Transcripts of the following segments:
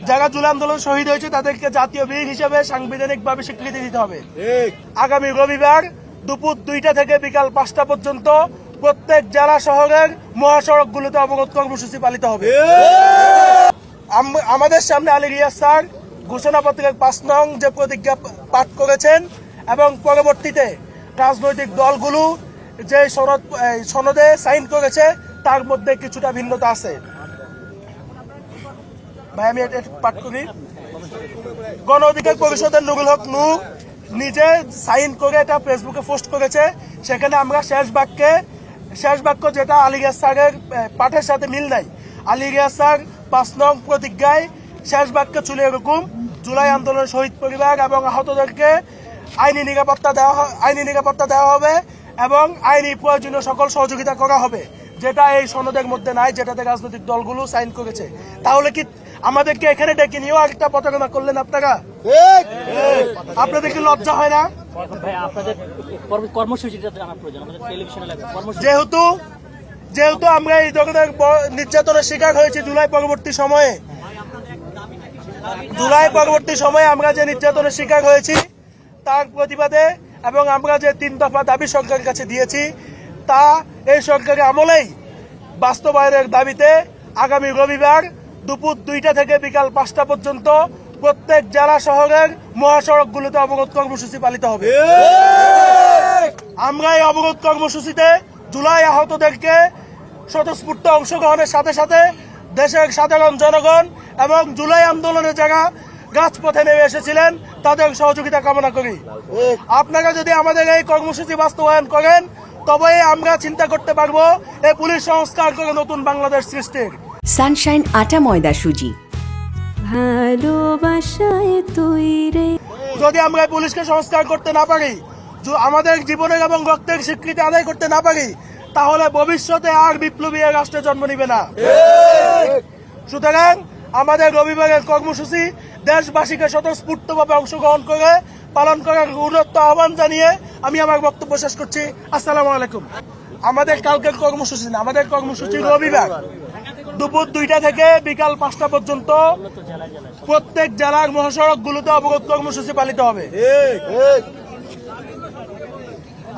যারা জুলাই আন্দোলন শহীদ হয়েছে তাদেরকে জাতীয় বীর হিসেবে সাংবিধানিকভাবে স্বীকৃতি দিতে হবে। আগামী রবিবার দুপুর 2টা থেকে বিকাল 5টা পর্যন্ত প্রত্যেক জেলা শহরের মহাসড়কগুলোতে অবরোধ কর্মসূচি পালিত হবে। আমাদের সামনে আলী রিয়াজ স্যার ঘোষণাপত্রের 5 নং যে প্রতিজ্ঞা পাঠ করেছেন এবং পরবর্তীতে রাজনৈতিক দলগুলো যে সনদে সাইন করেছে তার মধ্যে কিছুটা ভিন্নতা আছে। ভাই আমি পাঠ করি। গণ অধিকার পরিষদের নুরুল হক নূর নিজে সাইন করে এটা ফেসবুকে পোস্ট করেছে। সেখানে আমরা শেষ বাক্য যেটা আলী রিয়াজ স্যারের পাঠের সাথে মিল নাই। আলী রিয়াজ স্যার 5 নং প্রতিজ্ঞায় শেষ বাক্যে ছিল এরকম: জুলাই আন্দোলনের শহীদ পরিবার এবং আহতদেরকে আইনি নিরাপত্তা দেওয়া হবে এবং আইনি প্রয়োজনীয় সকল সহযোগিতা করা হবে, যেটা এই সনদের মধ্যে নাই, যেটাতে রাজনৈতিক দলগুলো সাইন করেছে। তাহলে কি আমাদেরকে এখানে ডেকে নিয়েও আরেকটা প্রতারণা করলেন আপনারা? আপনাদের কি লজ্জা হয় না? যেহেতু আমরা এই ধরনের নির্যাতনের শিকার হয়েছি জুলাই পরবর্তী সময়ে আমরা যে নির্যাতনের শিকার হয়েছি তার প্রতিবাদে এবং আমরা যে 3 দফা দাবি সরকারের কাছে দিয়েছি তা এই সরকারের আমলেই বাস্তবায়নের দাবিতে আগামী রবিবার দুপুর 2টা থেকে বিকাল 5টা পর্যন্ত প্রত্যেক জেলা শহরের মহাসড়কগুলোতে অবরোধ কর্মসূচি পালিত হবে। আমরা এই অবরোধ কর্মসূচিতে জুলাই আহতদেরকে স্বতঃস্ফূর্ত অংশগ্রহণের সাথে সাথে দেশের সাধারণ জনগণ এবং জুলাই আন্দোলনে যারা রাজপথে নেমে এসেছিলেন তাদের সহযোগিতা কামনা করি। আপনারা যদি আমাদের এই কর্মসূচি বাস্তবায়ন করেন তবে আমরা চিন্তা করতে পারবো এই পুলিশ সংস্কার করে নতুন বাংলাদেশ সৃষ্টির। সানশাইন আটা ময়দা সুজি, ভালোবাসায় তৈরি। যদি আমরা এই পুলিশকে সংস্কার করতে না পারি, আমাদের জীবনের এবং রক্তের স্বীকৃতি আদায় করতে না পারি, তাহলে ভবিষ্যতে আর বিপ্লবী রাষ্ট্রে জন্ম নিবে না। সুতরাং আমাদের রবিবারের কর্মসূচি দেশবাসীকে স্বতঃস্ফূর্তভাবে অংশগ্রহণ করে পালন করার গুরুত্ব আহ্বান জানিয়ে আমি আমার বক্তব্য শেষ করছি। আসসালামু আলাইকুম। আমাদের কালকের কর্মসূচি না, আমাদের কর্মসূচি রবিবার দুপুর 2টা থেকে বিকাল 5টা পর্যন্ত প্রত্যেক জেলার মহাসড়কগুলোতে অবরোধ কর্মসূচি পালিত হবে।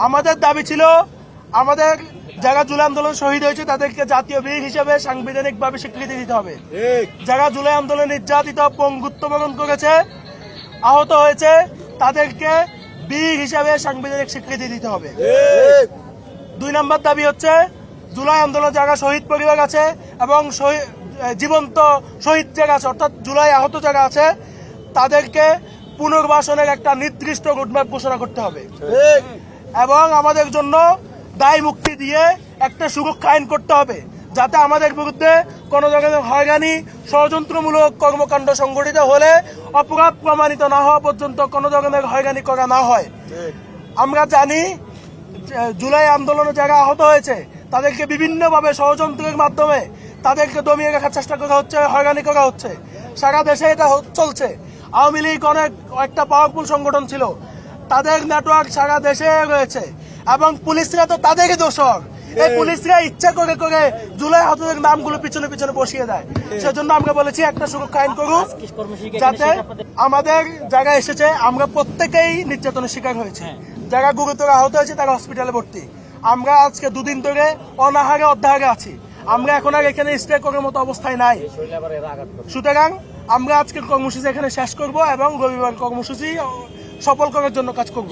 আমাদের দাবি ছিল আমাদের যারা জুলাই আন্দোলন শহীদ হয়েছে তাদেরকে জাতীয় বীর হিসেবে সাংবিধানিকভাবে স্বীকৃতি দিতে হবে। যারা জুলাই আন্দোলনে নির্যাতিত পঙ্গুত্ব বরণ করেছে, আহত হয়েছে, তাদেরকে বীর হিসেবে সাংবিধানিক স্বীকৃতি দিতে হবে। 2 নম্বর দাবি হচ্ছে জুলাই আন্দোলন যারা শহীদ পরিবার আছে এবং জীবন্ত শহীদ যারা আছে অর্থাৎ জুলাই আহত যারা আছে তাদেরকে পুনর্বাসনের একটা নির্দিষ্ট রোডম্যাপ ঘোষণা করতে হবে এবং আমাদের জন্য দায় মুক্তি দিয়ে একটা সুরক্ষা আইন করতে হবে, যাতে আমাদের বিরুদ্ধে কোনো ধরনের হয়রানি, ষড়যন্ত্রমূলক কর্মকাণ্ড সংঘটিত হলে অপরাধ প্রমাণিত না হওয়া পর্যন্ত কোনো ধরনের হয়রানি করা না হয়। আমরা জানি জুলাই আন্দোলনে যারা আহত হয়েছে তাদেরকে বিভিন্নভাবে ষড়যন্ত্রের মাধ্যমে তাদেরকে দমিয়ে রাখার চেষ্টা করা হচ্ছে, হয়রানি করা হচ্ছে। সারা দেশে এটা চলছে। আওয়ামী লীগ একটা পাওয়ারফুল সংগঠন ছিল, তাদের নেটওয়ার্ক সারা দেশে রয়েছে এবং পুলিশরা তো তাদেরই দোষর। এই পুলিশরা ইচ্ছা করে করে জুলাই আহতদের নামগুলো পিছনে পিছনে বসিয়ে দেয়। সেজন্য আমরা বলেছি একটা সুরক্ষা আইন করুক, যাতে আমাদের যারা এসেছে আমরা প্রত্যেকেই নির্যাতনের শিকার হয়েছে। যারা গুরুতর আহত হয়েছে তারা হসপিটালে ভর্তি। আমরা আজকে 2 দিন ধরে অনাহারে অর্ধাহারে আছি। আমরা এখন আর এখানে স্টে করার মতো অবস্থায় নাই। সুতরাং আমরা আজকের কর্মসূচি এখানে শেষ করব এবং রবিবার কর্মসূচি সফল করার জন্য কাজ করব।